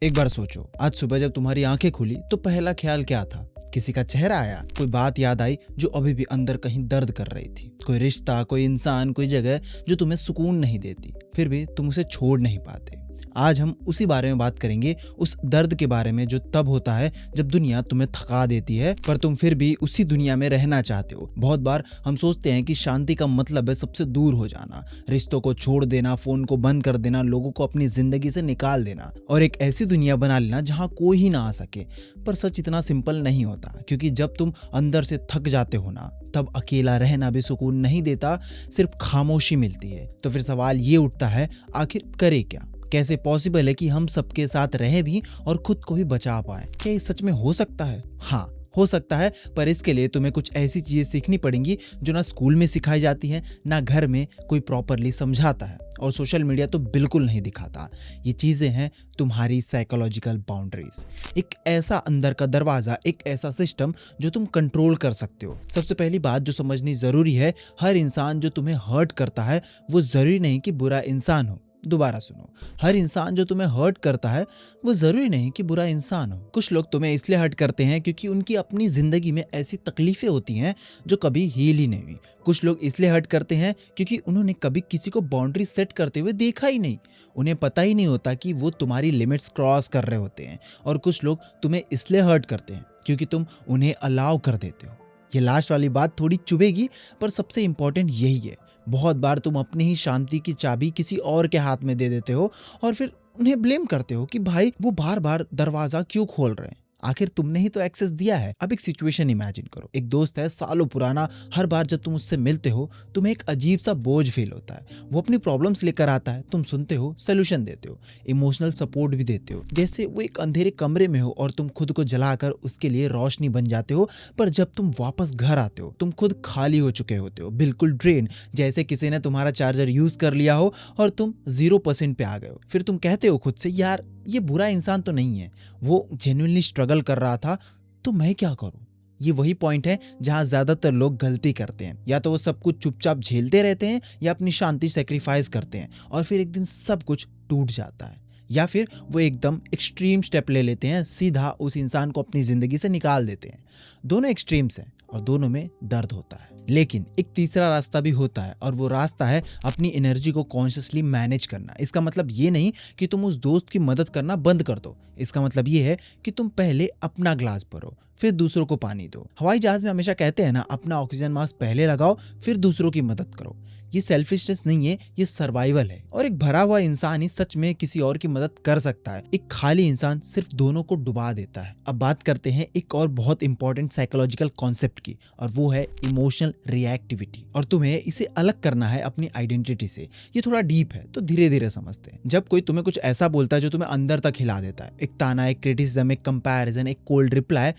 एक बार सोचो, आज सुबह जब तुम्हारी आंखें खुली तो पहला ख्याल क्या था? किसी का चेहरा आया, कोई बात याद आई जो अभी भी अंदर कहीं दर्द कर रही थी, कोई रिश्ता, कोई इंसान, कोई जगह जो तुम्हें सुकून नहीं देती, फिर भी तुम उसे छोड़ नहीं पाते। आज हम उसी बारे में बात करेंगे, उस दर्द के बारे में जो तब होता है जब दुनिया तुम्हें थका देती है पर तुम फिर भी उसी दुनिया में रहना चाहते हो। बहुत बार हम सोचते हैं कि शांति का मतलब है सबसे दूर हो जाना, रिश्तों को छोड़ देना, फोन को बंद कर देना, लोगों को अपनी जिंदगी से निकाल देना और एक ऐसी दुनिया बना लेना जहां कोई ही ना आ सके। पर सच इतना सिंपल नहीं होता, क्योंकि जब तुम अंदर से थक जाते हो ना, तब अकेला रहना भी सुकून नहीं देता, सिर्फ खामोशी मिलती है। तो फिर सवाल ये उठता है, आखिर करे क्या? कैसे पॉसिबल है कि हम सबके साथ रहे भी और खुद को भी बचा पाए? क्या ये सच में हो सकता है? हाँ, हो सकता है, पर इसके लिए तुम्हें कुछ ऐसी चीजें सीखनी पड़ेंगी जो ना स्कूल में सिखाई जाती है, ना घर में कोई प्रॉपरली समझाता है, और सोशल मीडिया तो बिल्कुल नहीं दिखाता। ये चीजें हैं तुम्हारी साइकोलॉजिकल बाउंड्रीज, एक ऐसा अंदर का दरवाजा, एक ऐसा सिस्टम जो तुम कंट्रोल कर सकते हो। सबसे पहली बात जो समझनी जरूरी है, हर इंसान जो तुम्हें हर्ट करता है वो जरूरी नहीं कि बुरा इंसान हो। दोबारा सुनो, हर इंसान जो तुम्हें हर्ट करता है वो जरूरी नहीं कि बुरा इंसान हो। कुछ लोग तुम्हें इसलिए हर्ट करते हैं क्योंकि उनकी अपनी जिंदगी में ऐसी तकलीफें होती हैं जो कभी हील ही नहीं हुई। कुछ लोग इसलिए हर्ट करते हैं क्योंकि उन्होंने कभी किसी को बाउंड्री सेट करते हुए देखा ही नहीं, उन्हें पता ही नहीं होता कि वो तुम्हारी लिमिट्स क्रॉस कर रहे होते हैं। और कुछ लोग तुम्हें इसलिए हर्ट करते हैं क्योंकि तुम उन्हें अलाउ कर देते हो। ये लास्ट वाली बात थोड़ी चुभेगी, पर सबसे इंपॉर्टेंट यही है। बहुत बार तुम अपनी ही शांति की चाबी किसी और के हाथ में दे देते हो और फिर उन्हें ब्लेम करते हो कि भाई वो बार बार दरवाजा क्यों खोल रहे हैं। आखिर तुमने ही तो एक्सेस दिया है। अब एक सिचुएशन इमेजिन करो, एक दोस्त है सालों पुराना, हर बार जब तुम उससे मिलते हो तुम्हें एक अजीब सा बोझ फील होता है। वो अपनी प्रॉब्लम्स लेकर आता है, तुम सुनते हो, सोल्यूशन देते हो, इमोशनल सपोर्ट भी देते हो, जैसे वो एक अंधेरे कमरे में हो और तुम खुद को जलाकर उसके लिए रोशनी बन जाते हो। पर जब तुम वापस घर आते हो तुम खुद खाली हो चुके होते हो, बिल्कुल ड्रेन, जैसे किसी ने तुम्हारा चार्जर यूज कर लिया हो और तुम 0% पे आ गए हो। फिर तुम कहते हो खुद से, यार ये बुरा इंसान तो नहीं है, वो जेन्युइनली स्ट्रगल कर रहा था, तो मैं क्या करूं? ये वही पॉइंट है जहां ज्यादातर लोग गलती करते हैं। या तो वो सब कुछ चुपचाप झेलते रहते हैं या अपनी शांति सेक्रीफाइस करते हैं और फिर एक दिन सब कुछ टूट जाता है। या फिर वो एकदम एक्सट्रीम स्टेप ले लेते हैं, सीधा उस इंसान को अपनी जिंदगी से निकाल देते हैं। दोनों एक्सट्रीम्स हैं और दोनों में दर्द होता है, लेकिन एक तीसरा रास्ता भी होता है और वो रास्ता है अपनी एनर्जी को कॉन्शियसली मैनेज करना। इसका मतलब ये नहीं कि तुम उस दोस्त की मदद करना बंद कर दो, इसका मतलब ये है कि तुम पहले अपना ग्लास भरो फिर दूसरों को पानी दो। हवाई जहाज में हमेशा कहते हैं ना, अपना ऑक्सीजन मास्क पहले लगाओ फिर दूसरों की मदद करो। ये सेल्फिशनेस नहीं है, ये सर्वाइवल है। और एक भरा हुआ इंसान ही सच में किसी और की मदद कर सकता है, एक खाली इंसान सिर्फ दोनों को डुबा देता है। अब बात करते हैं एक और बहुत इंपॉर्टेंट साइकोलॉजिकल कॉन्सेप्ट की, और वो है इमोशनल रिएक्टिविटी। और तुम्हें इसे अलग करना है अपनी आइडेंटिटी से। ये थोड़ा डीप है तो धीरे धीरे समझते हैं। जब कोई तुम्हें कुछ ऐसा बोलता है जो तुम्हें अंदर तक हिला देता है, एक ताना, एक क्रिटिसिज्म, एक कंपैरिजन, एक कोल्ड रिप्लाई,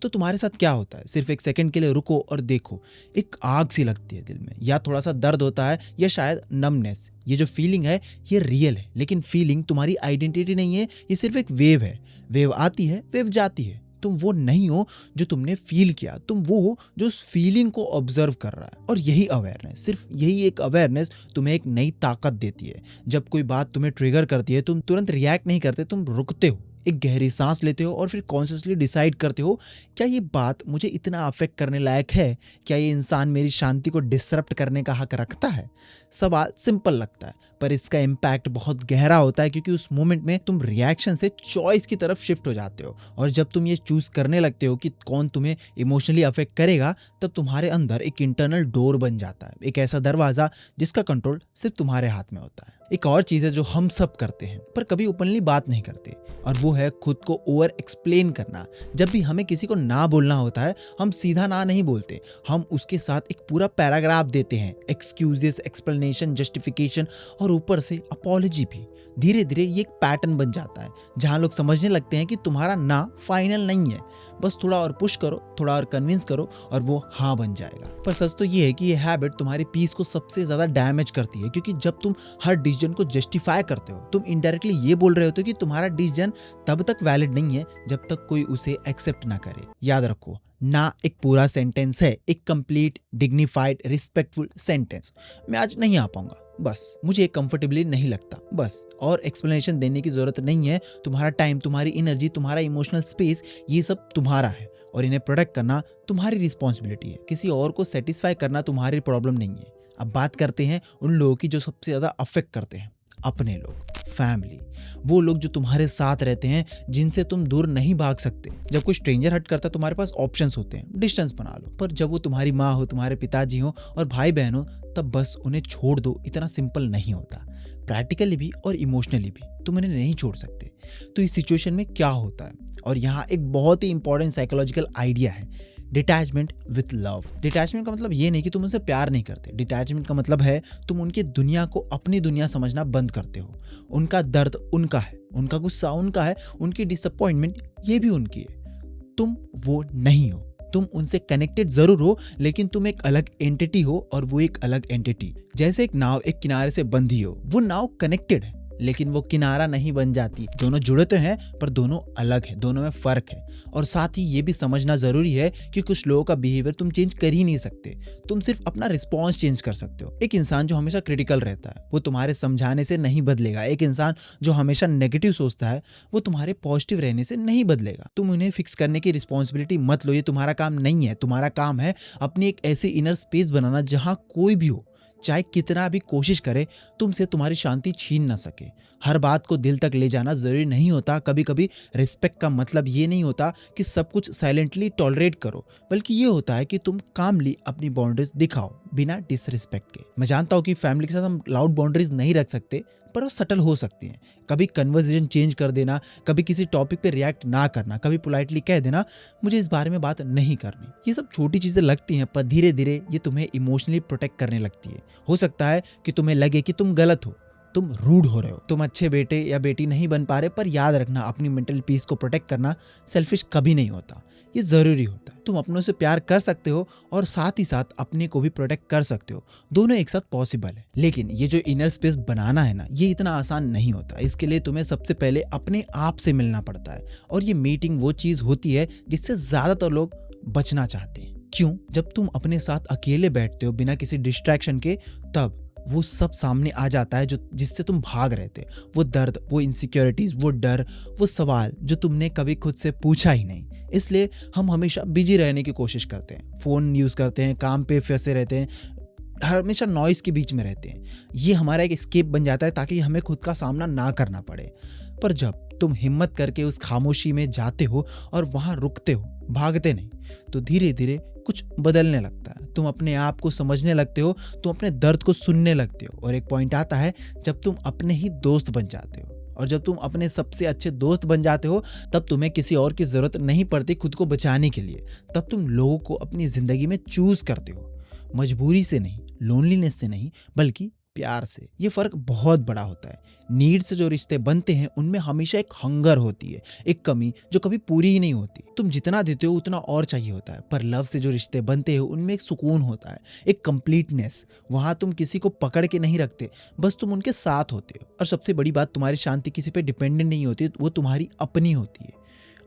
तो तुम्हारे साथ क्या होता है? सिर्फ एक सेकंड के लिए रुको और देखो, एक आग सी लगती है दिल में, या थोड़ा सा दर्द होता है, या शायद नमनेस। ये जो फीलिंग है ये रियल है, लेकिन फीलिंग तुम्हारी आइडेंटिटी नहीं है, ये सिर्फ एक वेव है। वेव आती है, वेव जाती है। तुम वो नहीं हो जो तुमने फील किया, तुम वो हो जो उस फीलिंग को ऑब्जर्व कर रहा है। और यही अवेयरनेस, सिर्फ यही एक अवेयरनेस तुम्हें एक नई ताकत देती है। जब कोई बात तुम्हें ट्रिगर करती है तुम तुरंत रिएक्ट नहीं करते, तुम रुकते हो, एक गहरी सांस लेते हो और फिर कॉन्शियसली डिसाइड करते हो, क्या ये बात मुझे इतना अफेक्ट करने लायक है? क्या ये इंसान मेरी शांति को डिसरप्ट करने का हक रखता है? सवाल सिंपल लगता है पर इसका इम्पैक्ट बहुत गहरा होता है, क्योंकि उस मोमेंट में तुम रिएक्शन से चॉइस की तरफ शिफ्ट हो जाते हो। और जब तुम ये चूज करने लगते हो कि कौन तुम्हें इमोशनली अफेक्ट करेगा, तब तुम्हारे अंदर एक इंटरनल डोर बन जाता है, एक ऐसा दरवाजा जिसका कंट्रोल सिर्फ तुम्हारे हाथ में होता है। एक और चीज है जो हम सब करते हैं पर कभी ओपनली बात नहीं करते, और वो है खुद को ओवर एक्सप्लेन करना। जब भी हमें किसी को ना बोलना होता है हम सीधा ना नहीं बोलते, हम उसके साथ एक पूरा पैराग्राफ देते हैं, एक्सक्यूजेस, एक्सप्लेनेशन, जस्टिफिकेशन और ऊपर से अपॉलॉजी भी। धीरे धीरे ये एक पैटर्न बन जाता है जहां लोग समझने लगते हैं कि तुम्हारा ना फाइनल नहीं है, बस थोड़ा और पुश करो, थोड़ा और कन्विंस करो और वो हाँ बन जाएगा। पर सच तो ये है कि ये हैबिट तुम्हारी पीस को सबसे ज्यादा डैमेज करती है, क्योंकि जब तुम हर डिसीजन को जस्टिफाई करते हो तुम इनडायरेक्टली ये बोल रहे होते हो कि तुम्हारा डिसीजन तब तक वैलिड नहीं है जब तक कोई उसे एक्सेप्ट ना करे। याद रखो, ना एक पूरा सेंटेंस है, एक कंप्लीट, डिग्निफाइड, रिस्पेक्टफुल सेंटेंस। मैं आज नहीं आ पाऊंगा, बस मुझे कंफर्टेबली नहीं लगता, बस। और एक्सप्लेनेशन देने की जरूरत नहीं है। तुम्हारा टाइम, तुम्हारी एनर्जी, तुम्हारा इमोशनल स्पेस, ये सब तुम्हारा है और इन्हें प्रोटेक्ट करना तुम्हारी रिस्पॉन्सिबिलिटी है। किसी और को सेटिस्फाई करना तुम्हारी प्रॉब्लम नहीं है। अब बात करते हैं उन लोगों की जो सबसे ज्यादा अफेक्ट करते हैं, अपने लोग, फैमिली, वो लोग जो तुम्हारे साथ रहते हैं, जिनसे तुम दूर नहीं भाग सकते। जब कोई स्ट्रेंजर हट करता है तुम्हारे पास ऑप्शंस होते हैं, डिस्टेंस बना लो, पर जब वो तुम्हारी माँ हो, तुम्हारे पिताजी हो और भाई बहन हो, तब बस उन्हें छोड़ दो। इतना सिंपल नहीं होता। प्रैक्टिकली भी और इमोशनली भी तुम उन्हें नहीं छोड़ सकते। तो इस सिचुएशन में क्या होता है, और यहाँ एक बहुत ही इंपॉर्टेंट साइकोलॉजिकल आइडिया है, डिटैचमेंट विथ लव। डिटैचमेंट का मतलब ये नहीं कि तुम उनसे प्यार नहीं करते। डिटैचमेंट का मतलब है तुम उनकी दुनिया को अपनी दुनिया समझना बंद करते हो। उनका दर्द उनका है, उनका गुस्सा उनका है, उनकी डिसअपॉइंटमेंट ये भी उनकी है। तुम वो नहीं हो। तुम उनसे कनेक्टेड जरूर हो, लेकिन तुम एक अलग एंटिटी हो और वो एक अलग एंटिटी। जैसे एक नाव एक किनारे से बंधी हो, वो नाव कनेक्टेड है लेकिन वो किनारा नहीं बन जाती। दोनों जुड़े तो हैं पर दोनों अलग है, दोनों में फर्क है। और साथ ही ये भी समझना जरूरी है कि कुछ लोगों का बिहेवियर तुम चेंज कर ही नहीं सकते, तुम सिर्फ अपना रिस्पॉन्स चेंज कर सकते हो। एक इंसान जो हमेशा क्रिटिकल रहता है वो तुम्हारे समझाने से नहीं बदलेगा। एक इंसान जो हमेशा नेगेटिव सोचता है वो तुम्हारे पॉजिटिव रहने से नहीं बदलेगा। तुम उन्हें फिक्स करने की रिस्पॉन्सिबिलिटी मत लो, ये तुम्हारा काम नहीं है। तुम्हारा काम है अपनी एक ऐसी इनर स्पेस बनाना जहां कोई भी हो, चाहे कितना भी कोशिश करे, तुमसे तुम्हारी शांति छीन ना सके। हर बात को दिल तक ले जाना जरूरी नहीं होता। कभी कभी रिस्पेक्ट का मतलब ये नहीं होता कि सब कुछ साइलेंटली टॉलरेट करो, बल्कि ये होता है कि तुम कामली अपनी बाउंड्रीज दिखाओ बिना डिसरिस्पेक्ट के। मैं जानता हूँ कि फैमिली के साथ हम लाउड बाउंड्रीज नहीं रख सकते, पर वो सटल हो सकती हैं। कभी कन्वर्सेशन चेंज कर देना, कभी किसी टॉपिक पे रिएक्ट ना करना, कभी पोलाइटली कह देना मुझे इस बारे में बात नहीं करनी। ये सब छोटी चीजें लगती हैं, पर धीरे धीरे ये तुम्हें इमोशनली प्रोटेक्ट करने लगती है। हो सकता है कि तुम्हें लगे कि तुम गलत हो, तुम रूड हो रहे हो, तुम अच्छे बेटे या बेटी नहीं बन पा रहे, पर याद रखना अपनी मेंटल पीस को प्रोटेक्ट करना सेल्फिश कभी नहीं होता, ये जरूरी होता है। तुम अपनों से प्यार कर सकते हो और साथ ही साथ अपने को भी प्रोटेक्ट कर सकते हो, दोनों एक साथ पॉसिबल है। लेकिन ये जो इनर स्पेस बनाना है ना, ये इतना आसान नहीं होता। इसके लिए तुम्हें सबसे पहले अपने आप से मिलना पड़ता है, और ये मीटिंग वो चीज होती है जिससे ज्यादातर लोग बचना चाहते हैं। क्यों? जब तुम अपने साथ अकेले बैठते हो बिना किसी डिस्ट्रैक्शन के, तब वो सब सामने आ जाता है जो जिससे तुम भाग रहे थे। वो दर्द, वो इनसिक्योरिटीज, वो डर, वो सवाल जो तुमने कभी खुद से पूछा ही नहीं। इसलिए हम हमेशा बिजी रहने की कोशिश करते हैं, फोन यूज करते हैं, काम पे फंसे रहते हैं, हमेशा नॉइस के बीच में रहते हैं। ये हमारा एक एस्केप बन जाता है ताकि हमें खुद का सामना ना करना पड़े। पर जब तुम हिम्मत करके उस खामोशी में जाते हो और वहां रुकते हो, भागते नहीं, तो धीरे धीरे कुछ बदलने लगता है। तुम अपने आप को समझने लगते हो, तुम अपने दर्द को सुनने लगते हो, और एक पॉइंट आता है जब तुम अपने ही दोस्त बन जाते हो। और जब तुम अपने सबसे अच्छे दोस्त बन जाते हो, तब तुम्हें किसी और की जरूरत नहीं पड़ती खुद को बचाने के लिए। तब तुम लोगों को अपनी जिंदगी में चूज करते हो, मजबूरी से नहीं, लोनलीनेस से नहीं, बल्कि प्यार से। ये फर्क बहुत बड़ा होता है। नीड से जो रिश्ते बनते हैं उनमें हमेशा एक हंगर होती है, एक कमी जो कभी पूरी ही नहीं होती। तुम जितना देते हो उतना और चाहिए होता है। पर लव से जो रिश्ते बनते हैं उनमें एक सुकून होता है, एक कंप्लीटनेस। वहां तुम किसी को पकड़ के नहीं रखते, बस तुम उनके साथ होते हो। और सबसे बड़ी बात, तुम्हारी शांति किसी पे डिपेंडेंट नहीं होती, वो तुम्हारी अपनी होती है।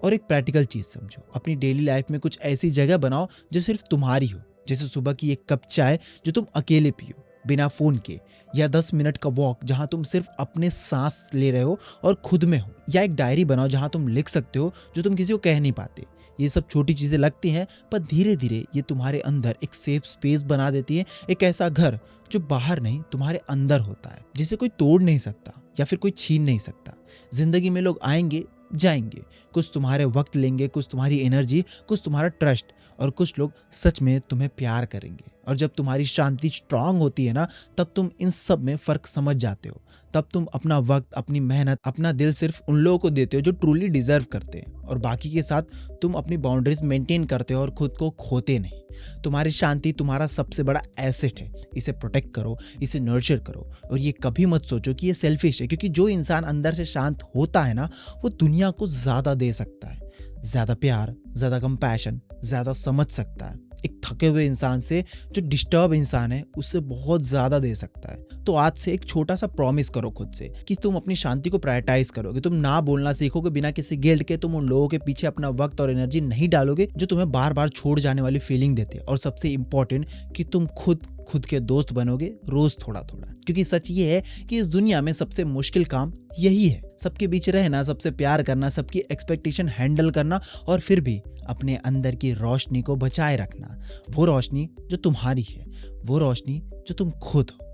और एक प्रैक्टिकल चीज समझो, अपनी डेली लाइफ में कुछ ऐसी जगह बनाओ जो सिर्फ तुम्हारी हो। जैसे सुबह की एक कप चाय जो तुम अकेले पियो बिना फोन के, या 10 मिनट का वॉक जहां तुम सिर्फ अपने सांस ले रहे हो और खुद में हो। या एक डायरी बनाओ जहां तुम लिख सकते हो जो तुम किसी को कह नहीं पाते। ये सब छोटी चीजें लगती हैं, पर धीरे धीरे ये तुम्हारे अंदर एक सेफ स्पेस बना देती है। एक ऐसा घर जो बाहर नहीं, तुम्हारे अंदर होता है, जिसे कोई तोड़ नहीं सकता या फिर कोई छीन नहीं सकता। जिंदगी में लोग आएंगे जाएंगे, कुछ तुम्हारे वक्त लेंगे, कुछ तुम्हारी एनर्जी, कुछ तुम्हारा ट्रस्ट, और कुछ लोग सच में तुम्हें प्यार करेंगे। और जब तुम्हारी शांति स्ट्रांग होती है ना, तब तुम इन सब में फर्क समझ जाते हो। तब तुम अपना वक्त, अपनी मेहनत, अपना दिल सिर्फ उन लोगों को देते हो जो ट्रूली डिजर्व करते हैं, और बाकी के साथ तुम अपनी बाउंड्रीज मेंटेन करते हो और खुद को खोते नहीं। तुम्हारी शांति तुम्हारा सबसे बड़ा एसेट है। इसे प्रोटेक्ट करो, इसे नर्चर करो, और ये कभी मत सोचो कि ये सेल्फिश है, क्योंकि जो इंसान अंदर से शांत होता है ना, वो दुनिया को ज्यादा दे सकता है, ज्यादा प्यार, ज्यादा कंपैशन, ज्यादा समझ सकता है। एक थके हुए इंसान से जो डिस्टर्ब इंसान है उससे बहुत ज्यादा दे सकता है। तो आज से एक छोटा सा प्रॉमिस करो खुद से कि तुम अपनी शांति को प्रायोरिटाइज करोगे, तुम ना बोलना सीखोगे बिना किसी गिल्ट के, तुम उन लोगों के पीछे अपना वक्त और एनर्जी नहीं डालोगे जो तुम्हें बार बार छोड़ जाने वाली फीलिंग देते, और सबसे इंपॉर्टेंट कि तुम खुद के दोस्त बनोगे रोज थोड़ा थोड़ा। क्योंकि सच ये है कि इस दुनिया में सबसे मुश्किल काम यही है, सबके बीच रहना, सबसे प्यार करना, सबकी एक्सपेक्टेशन हैंडल करना, और फिर भी अपने अंदर की रोशनी को बचाए रखना। वो रोशनी जो तुम्हारी है, वो रोशनी जो तुम खुद हो।